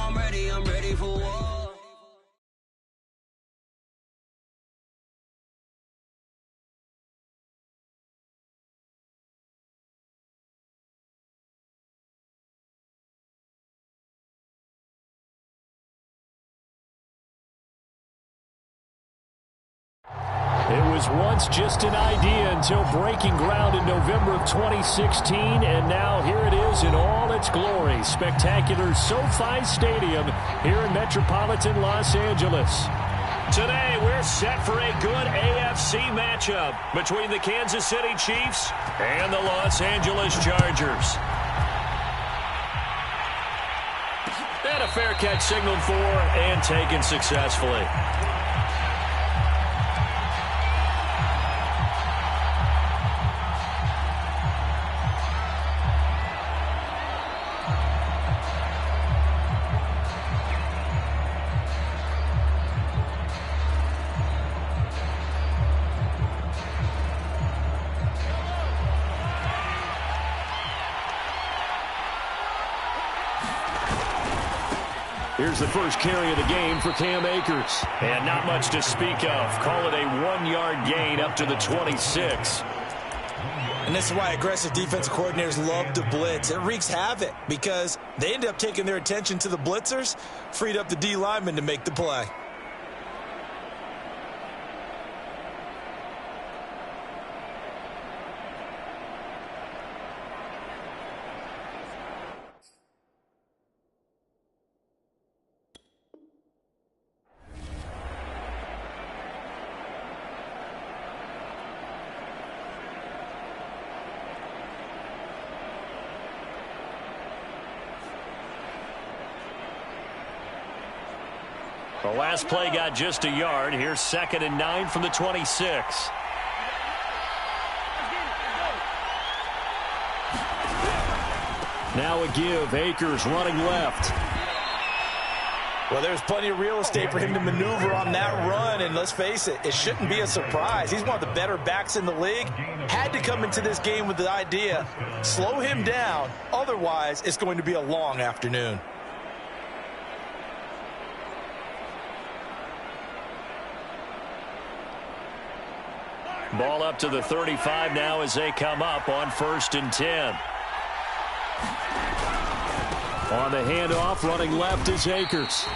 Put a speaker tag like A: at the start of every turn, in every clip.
A: I'm ready for war.
B: It was once just an idea until breaking ground in November of 2016, and now here it is in all its glory. Spectacular SoFi Stadium here in metropolitan Los Angeles. Today, we're set for a good AFC matchup between the Kansas City Chiefs and the Los Angeles Chargers. And a fair catch signaled for and taken successfully. Here's the first carry of the game for Cam Akers. And not much to speak of. Call it a 1-yard gain up to the 26.
C: And this is why aggressive defensive coordinators love to blitz. It wreaks havoc because they end up taking their attention to the blitzers, freed up the D lineman to make the play.
B: The last play got just a yard. Here's 2nd and 9 from the 26. Now a give. Akers running left.
C: Well, there's plenty of real estate for him to maneuver on that run, and let's face it, it shouldn't be a surprise. He's one of the better backs in the league. Had to come into this game with the idea, slow him down, otherwise it's going to be a long afternoon.
B: Ball up to the 35 now as they come up on 1st and 10. On the handoff, running left is Akers.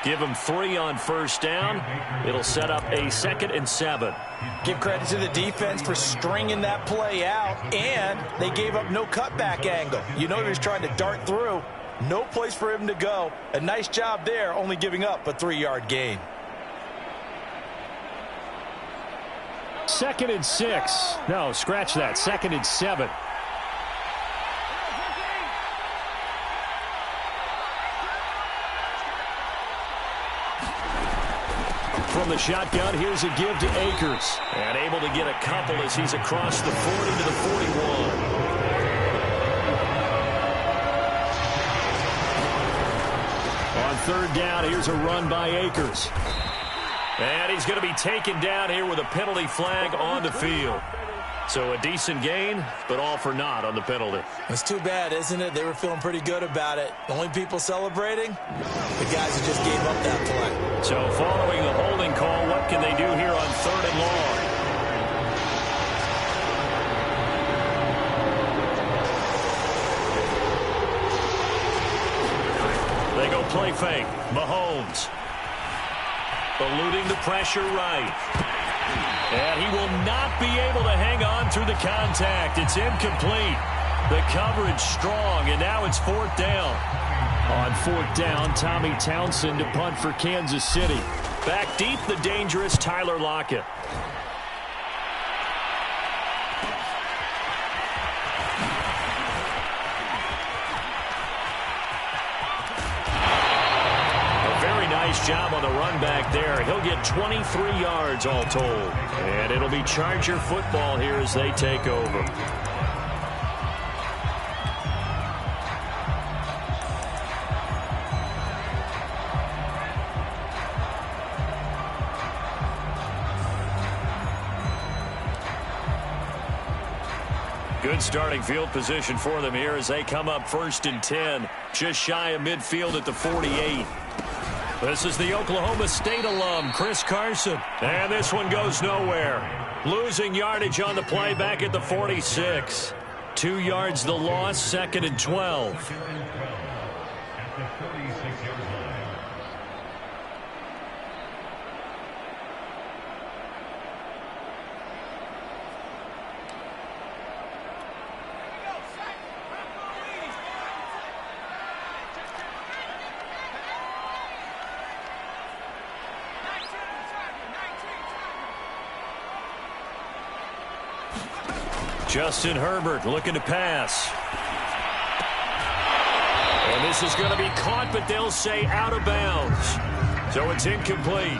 B: Give him 3 on 1st down. It'll set up a 2nd and 7.
C: Give credit to the defense for stringing that play out, and they gave up no cutback angle. You know he was trying to dart through. No place for him to go. A nice job there, only giving up a 3-yard gain.
B: 2nd and 6. No, scratch that. 2nd and 7. From the shotgun, here's a give to Akers. And able to get a couple as he's across the 40 to the 41. On 3rd down, here's a run by Akers. And he's going to be taken down here with a penalty flag on the field. So a decent gain, but all for naught on the penalty.
C: It's too bad, isn't it? They were feeling pretty good about it. The only people celebrating, the guys who just gave up that play.
B: So following the holding call, what can they do here on 3rd and long? They go play fake. Mahomes. Eluding the pressure right. And he will not be able to hang on through the contact. It's incomplete. The coverage strong, and now it's 4th down. On 4th down, Tommy Townsend to punt for Kansas City. Back deep, the dangerous Tyler Lockett. Nice job on the run back there. He'll get 23 yards all told. And it'll be Charger football here as they take over. Good starting field position for them here as they come up 1st and 10. Just shy of midfield at the 48. This is the Oklahoma State alum, Chris Carson. And this one goes nowhere. Losing yardage on the play back at the 46. 2 yards the loss, 2nd and 12. Justin Herbert looking to pass. And this is going to be caught, but they'll say out of bounds. So it's incomplete.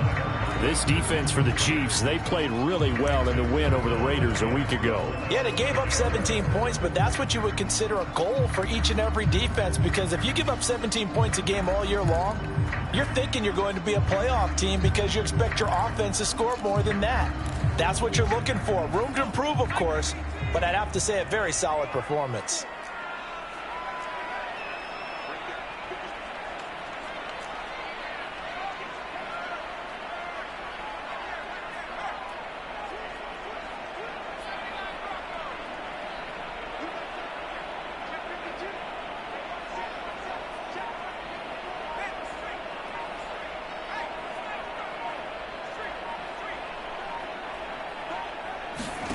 B: This defense for the Chiefs, they played really well in the win over the Raiders a week ago.
C: Yeah, they gave up 17 points, but that's what you would consider a goal for each and every defense, because if you give up 17 points a game all year long, you're thinking you're going to be a playoff team because you expect your offense to score more than that. That's what you're looking for. Room to improve, of course, but I'd have to say a very solid performance.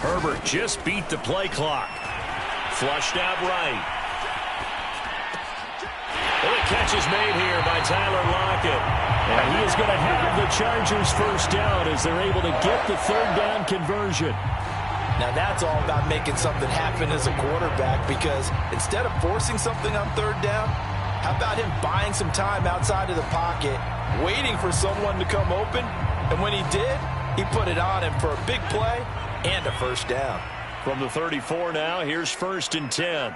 B: Herbert just beat the play clock. Flushed out right. And the catch is made here by Tyler Lockett. And he is going to have the Chargers first down as they're able to get the 3rd down conversion.
C: Now that's all about making something happen as a quarterback, because instead of forcing something on 3rd down, how about him buying some time outside of the pocket, waiting for someone to come open, and when he did, he put it on him for a big play and a first down.
B: From the 34 now, here's 1st and 10.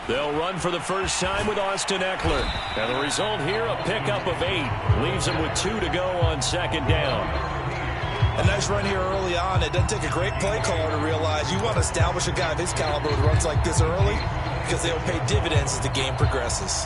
B: They'll run for the first time with Austin Eckler. And the result here, a pickup of 8. Leaves them with 2 to go on 2nd down.
C: A nice run here early on. It doesn't take a great play caller to realize you want to establish a guy of his caliber who runs like this early, because they'll pay dividends as the game progresses.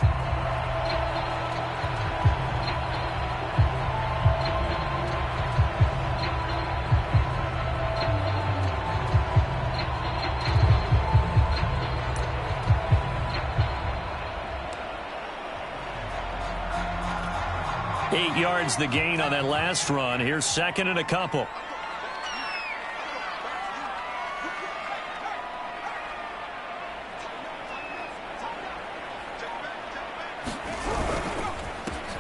B: Yards the gain on that last run. Here's 2nd and a couple.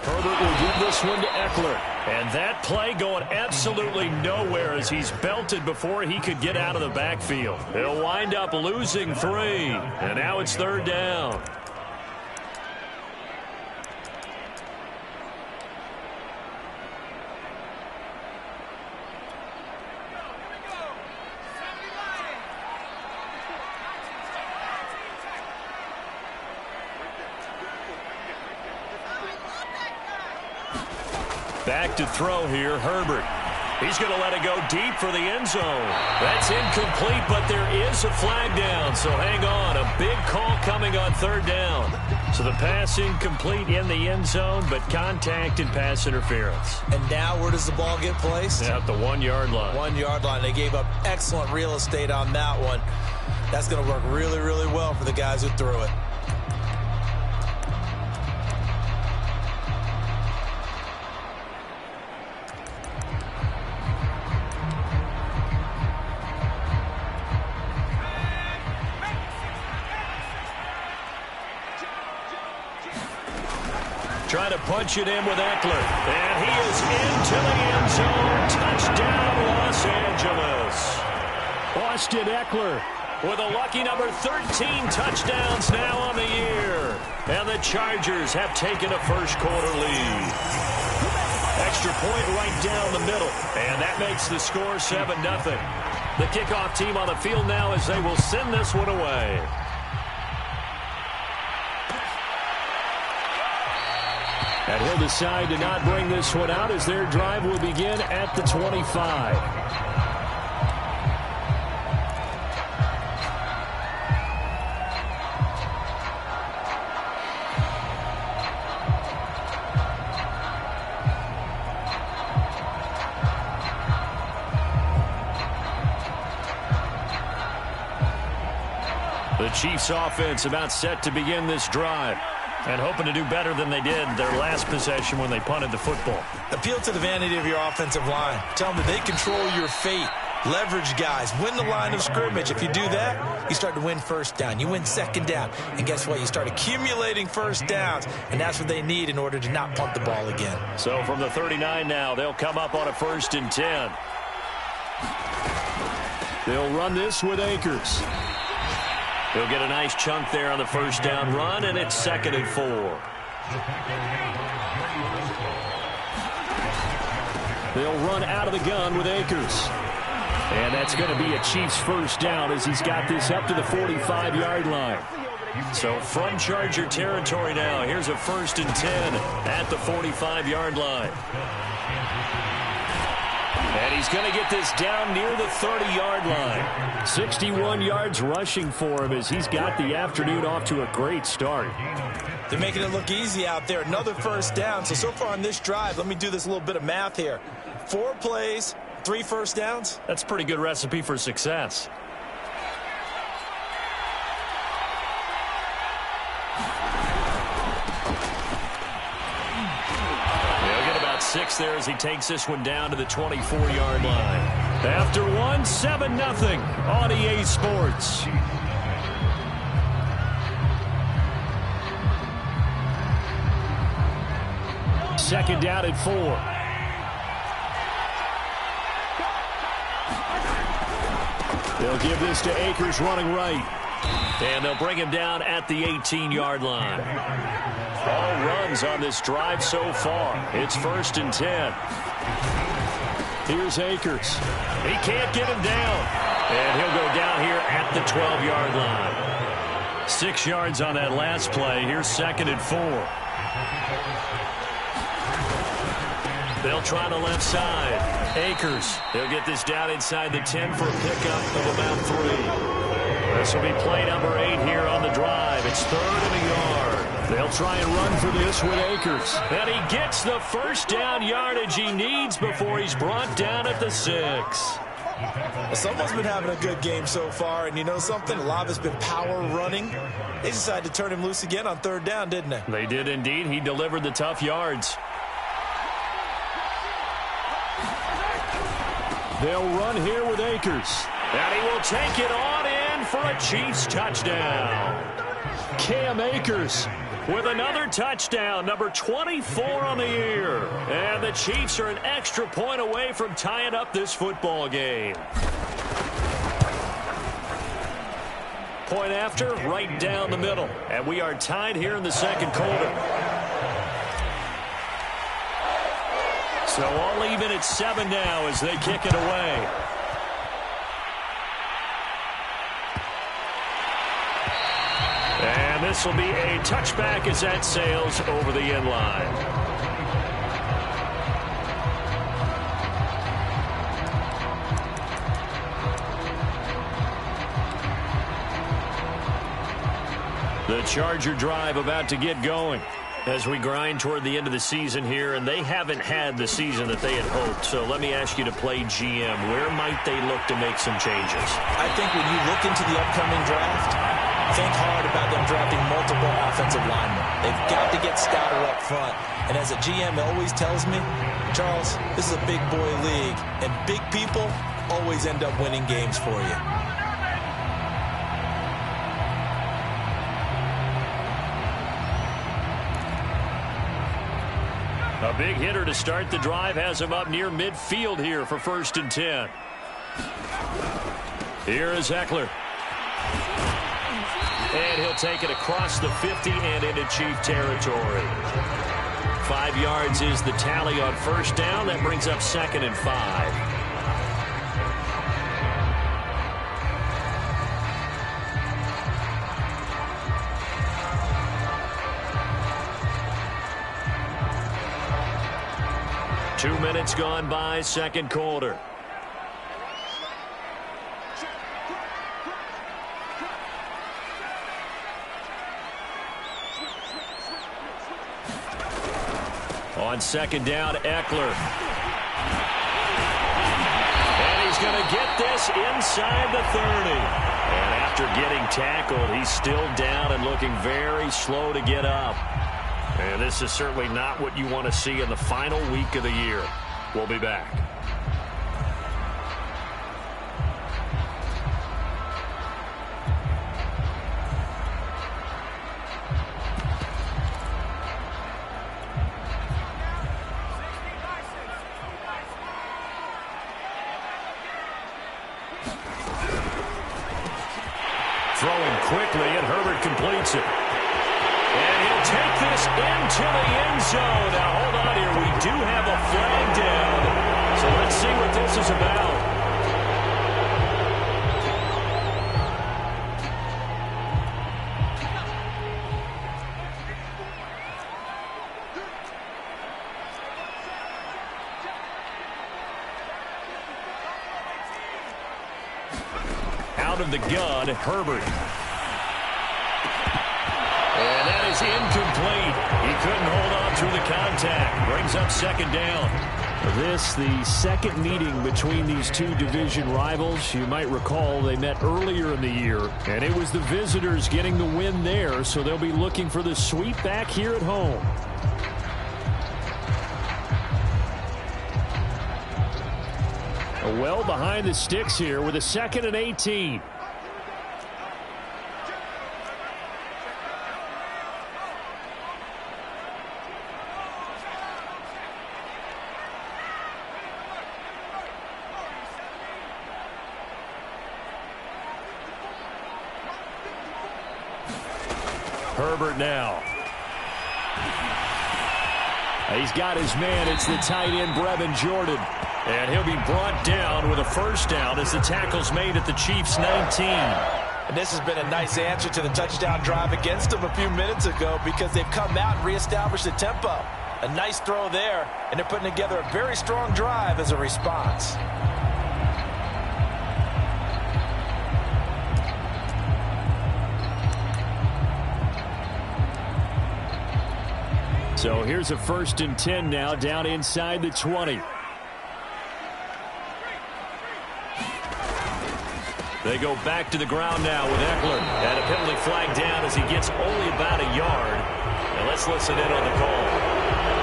B: Herbert will give this one to Eckler. And that play going absolutely nowhere as he's belted before he could get out of the backfield. He'll wind up losing 3. And now it's 3rd down. Back to throw here, Herbert. He's going to let it go deep for the end zone. That's incomplete, but there is a flag down, so hang on. A big call coming on 3rd down. So the pass incomplete in the end zone, but contact and pass interference.
C: And now where does the ball get placed?
B: At the 1-yard line.
C: 1-yard line. They gave up excellent real estate on that one. That's going to work really, really well for the guys who threw it.
B: Trying to punch it in with Eckler. And he is into the end zone. Touchdown, Los Angeles. Austin Eckler with a lucky number 13 touchdowns now on the year. And the Chargers have taken a first-quarter lead. Extra point right down the middle. And that makes the score 7-0. The kickoff team on the field now as they will send this one away. And he'll decide to not bring this one out as their drive will begin at the 25. The Chiefs offense about set to begin this drive and hoping to do better than they did their last possession when they punted the football.
C: Appeal to the vanity of your offensive line. Tell them that they control your fate. Leverage guys. Win the line of scrimmage. If you do that, you start to win first down. You win second down. And guess what? You start accumulating first downs. And that's what they need in order to not punt the ball again.
B: So from the 39 now, they'll come up on a 1st and 10. They'll run this with Akers. He'll get a nice chunk there on the 1st down run, and it's 2nd and 4. They'll run out of the gun with Akers. And that's going to be a Chiefs 1st down as he's got this up to the 45-yard line. So from Charger territory now, here's a 1st and 10 at the 45-yard line. And he's going to get this down near the 30-yard line. 61 yards rushing for him as he's got the afternoon off to a great start.
C: They're making it look easy out there. Another 1st down. So far on this drive, let me do this little bit of math here. 4 plays, 3 1st downs.
B: That's a pretty good recipe for success. They'll get about 6 there as he takes this one down to the 24-yard line. After one, 7-0 on EA Sports. Second down at 4. They'll give this to Akers running right. And they'll bring him down at the 18-yard line. All runs on this drive so far. It's 1st and 10. Here's Akers. He can't get him down. And he'll go down here at the 12-yard line. 6 yards on that last play. Here's 2nd and 4. They'll try the left side. Akers. They'll get this down inside the 10 for a pickup of about 3. This will be play number 8 here on the drive. It's 3rd and a yard. They'll try and run for this with Akers. And he gets the 1st down yardage he needs before he's brought down at the 6.
C: Well, someone's been having a good game so far, and you know something? A lot of it's been power running. They decided to turn him loose again on 3rd down, didn't they?
B: They did indeed. He delivered the tough yards. They'll run here with Akers. And he will take it on in for a Chiefs touchdown. Cam Akers with another touchdown, number 24 on the year. And the Chiefs are an extra point away from tying up this football game. Point after, right down the middle. And we are tied here in the 2nd quarter. So all even at 7 now as they kick it away. And this will be a touchback as that sails over the end line. The Charger drive about to get going as we grind toward the end of the season here, and they haven't had the season that they had hoped. So let me ask you to play GM. Where might they look to make some changes?
C: I think when you look into the upcoming draft, think hard about them drafting multiple offensive linemen. They've got to get stouter up front. And as a GM always tells me, Charles, this is a big boy league, and big people always end up winning games for you.
B: A big hitter to start the drive has him up near midfield here for 1st and 10. Here is Eckler. And he'll take it across the 50 and into Chief territory. 5 yards is the tally on 1st down. That brings up 2nd and 5. 2 minutes gone by, second quarter. On second down, Eckler. And he's going to get this inside the 30. And after getting tackled, he's still down and looking very slow to get up. And this is certainly not what you want to see in the final week of the year. We'll be back. Throwing quickly, and Herbert completes it. And he'll take this into the end zone. Now, hold on here. We do have a flag down. So let's see what this is about. Out of the gun, Herbert. And that is incomplete. He couldn't hold on through the contact. Brings up second down. This, the second meeting between these two division rivals. You might recall they met earlier in the year, and it was the visitors getting the win there, so they'll be looking for the sweep back here at home. Well behind the sticks here with a 2nd and 18. Herbert now. He's got his man. It's the tight end, Brevin Jordan. And he'll be brought down with a first down as the tackle's made at the Chiefs' 19.
C: And this has been a nice answer to the touchdown drive against them a few minutes ago because they've come out and reestablished the tempo. A nice throw there, and they're putting together a very strong drive as a response.
B: So here's a 1st and 10 now down inside the 20. They go back to the ground now with Eckler. And a penalty flag down as he gets only about a yard. And let's listen in on the call.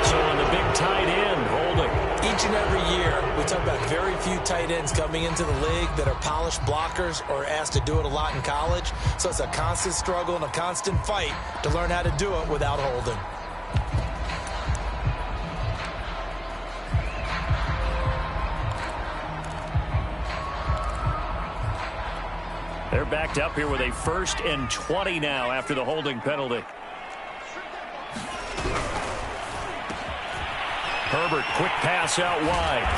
B: So on the big tight end, holding.
A: Each and every year, we talk about very few tight ends coming into the league that are polished blockers or asked to do it a lot in college. So it's a constant struggle and a constant fight to learn how to do it without holding.
B: They're backed up here with a 1st and 20 now after the holding penalty. Herbert, quick pass out wide.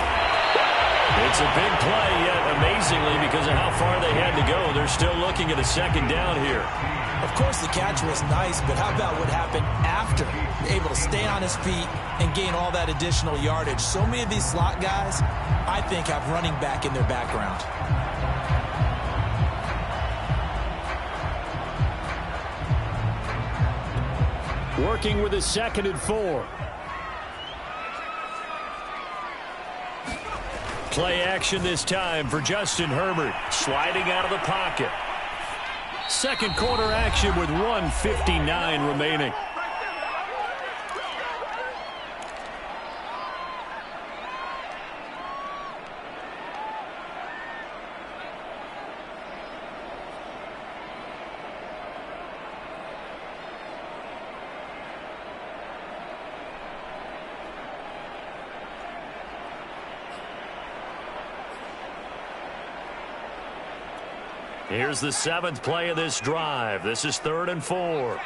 B: It's a big play, yet amazingly, because of how far they had to go, they're still looking at a 2nd down here.
A: Of course, the catch was nice, but how about what happened after? Able to stay on his feet and gain all that additional yardage. So many of these slot guys, I think, have running back in their background.
B: Working with a 2nd and 4. Play action this time for Justin Herbert. Sliding out of the pocket. Second quarter action with 1:59 remaining. Here's the 7th play of this drive. This is 3rd and 4.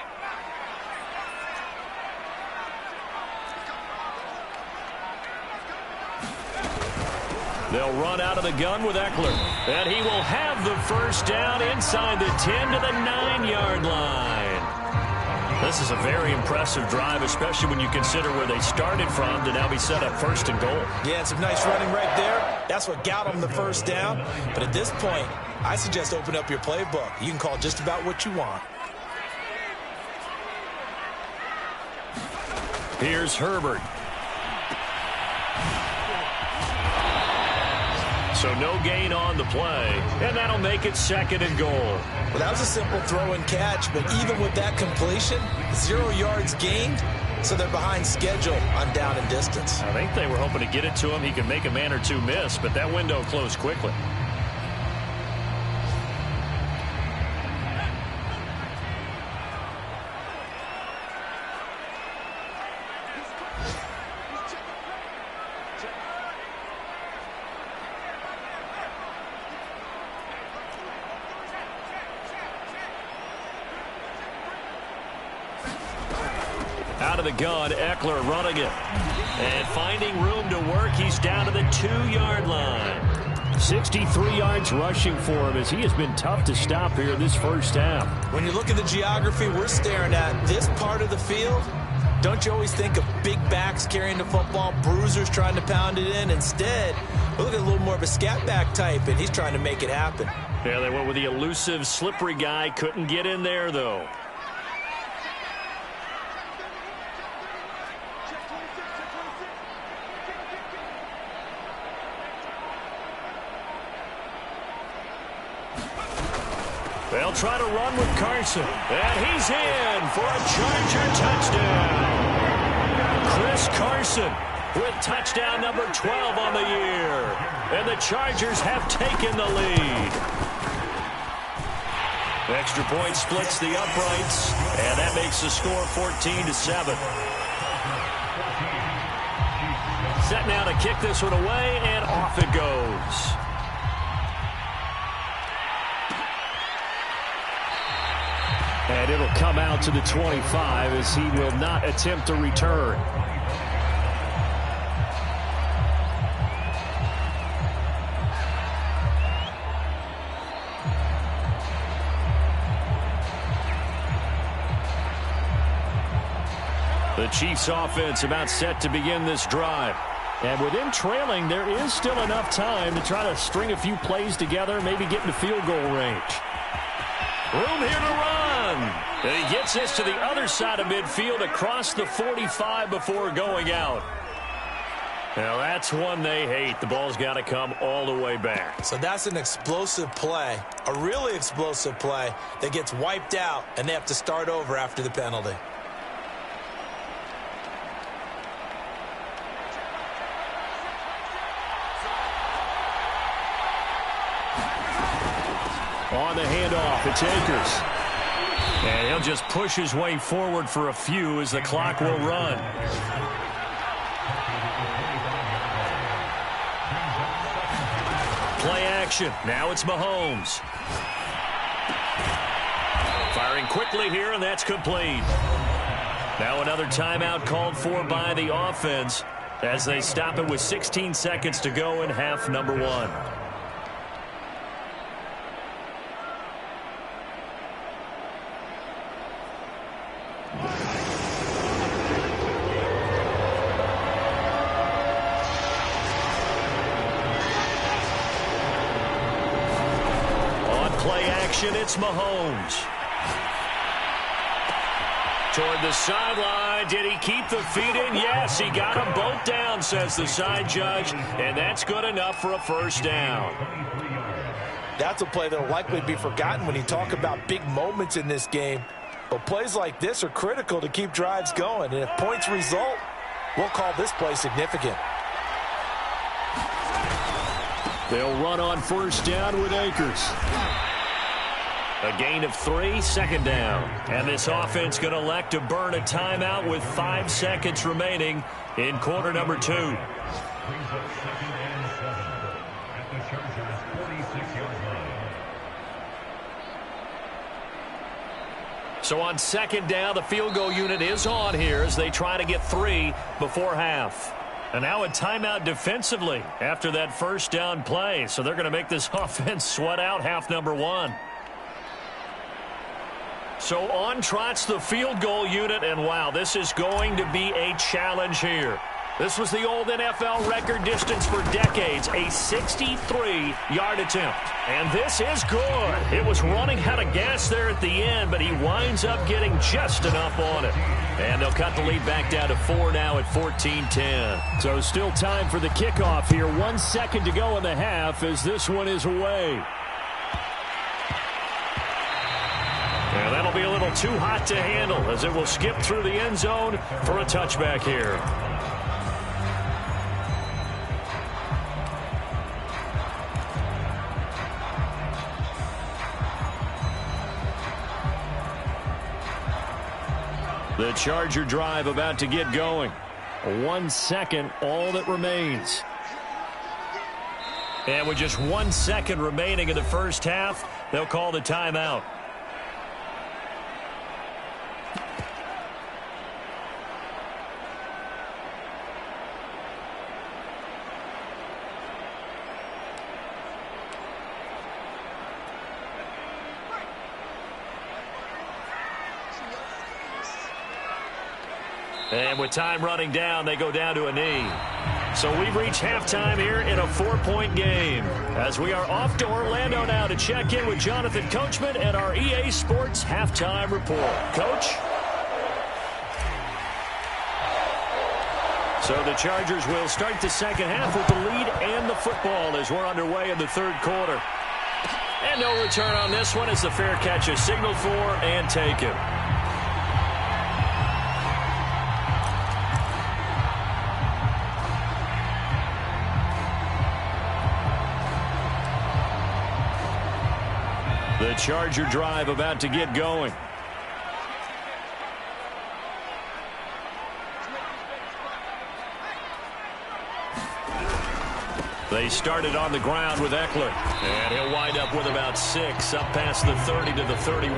B: They'll run out of the gun with Eckler. And he will have the first down inside the 10 to the 9-yard line. This is a very impressive drive, especially when you consider where they started from to now be set up first and goal.
A: Yeah, some nice running right there. That's what got them the first down. But at this point, I suggest open up your playbook. You can call just about what you want.
B: Here's Herbert. So no gain on the play, and that'll make it second and goal.
A: Well, that was a simple throw and catch, but even with that completion, 0 yards gained, so they're behind schedule on down and distance.
B: I think they were hoping to get it to him. He could make a man or two miss, but that window closed quickly. Out of the gun, Eckler running it. And finding room to work, he's down to the 2-yard line. 63 yards rushing for him as he has been tough to stop here this first half.
A: When you look at the geography we're staring at, this part of the field, don't you always think of big backs carrying the football, bruisers trying to pound it in? Instead, we look at a little more of a scat back type, and he's trying to make it happen.
B: Yeah, they went with the elusive, slippery guy. Couldn't get in there, though. They'll try to run with Carson. And he's in for a Charger touchdown. Chris Carson with touchdown number 12 on the year. And the Chargers have taken the lead. Extra point splits the uprights. And that makes the score 14-7. Set now to kick this one away, and off it goes. And it'll come out to the 25 as he will not attempt to return. The Chiefs offense about set to begin this drive. And with them trailing, there is still enough time to try to string a few plays together, maybe get into field goal range. Room here to run. And he gets this to the other side of midfield across the 45 before going out. Now that's one they hate. The ball's got to come all the way back.
A: So that's an explosive play, a really explosive play that gets wiped out, and they have to start over after the penalty.
B: On the handoff, it's Akers. And he'll just push his way forward for a few as the clock will run. Play action. Now it's Mahomes. Firing quickly here, and that's complete. Now another timeout called for by the offense as they stop it with 16 seconds to go in half number 1. It's Mahomes. Toward the sideline. Did he keep the feet in? Yes, he got them both down, says the side judge. And that's good enough for a first down.
A: That's a play that will likely be forgotten when you talk about big moments in this game. But plays like this are critical to keep drives going. And if points result, we'll call this play significant.
B: They'll run on first down with Akers. A gain of 3, second down. And this offense going to elect to burn a timeout with 5 seconds remaining in quarter number 2. So on second down, the field goal unit is on here as they try to get 3 before half. And now a timeout defensively after that first down play. So they're going to make this offense sweat out half number 1. So on trots the field goal unit, and wow, this is going to be a challenge here. This was the old NFL record distance for decades, a 63-yard attempt. And this is good. It was running out of gas there at the end, but he winds up getting just enough on it. And they'll cut the lead back down to 4 now at 14-10.
D: So still time for the kickoff here. 1 second to go in the half as this one is away.
B: And that'll be a little too hot to handle as it will skip through the end zone for a touchback here. The Charger drive about to get going.
D: 1 second, all that remains.
B: And with just 1 second remaining in the first half, they'll call the timeout. And with time running down, they go down to a knee. So we've reached halftime here in a 4-point game. As we are off to Orlando now to check in with Jonathan Coachman and our EA Sports Halftime Report. Coach? So the Chargers will start the second half with the lead and the football as we're underway in the third quarter. And no return on this one as the fair catch is signaled for and taken. The Charger drive about to get going. They started on the ground with Eckler. And he'll wind up with about 6 up past the 30 to the 31.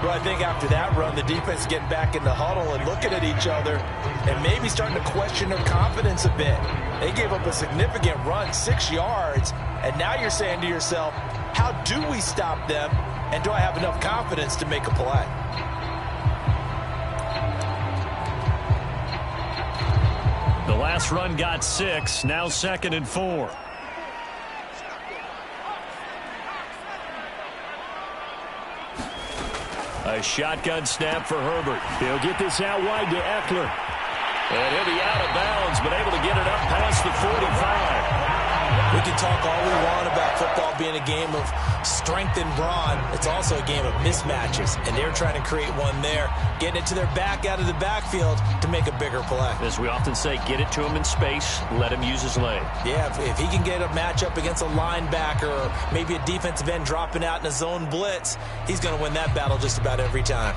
C: Well, I think after that run, the defense is getting back in the huddle and looking at each other and maybe starting to question their confidence a bit. They gave up a significant run, 6 yards, and now you're saying to yourself, how do we stop them, and do I have enough confidence to make a play?
B: The last run got 6, now 2nd and 4. A shotgun snap for Herbert.
D: He'll get this out wide to Eckler.
B: And he'll be out of bounds, but able to get it up past the 45.
A: We can talk all we want about football being a game of strength and brawn. It's also a game of mismatches, and they're trying to create one there, getting it to their back out of the backfield to make a bigger play.
B: As we often say, get it to him in space, let him use his leg.
A: Yeah, if he can get a matchup against a linebacker or maybe a defensive end dropping out in a zone blitz, he's going to win that battle just about every time.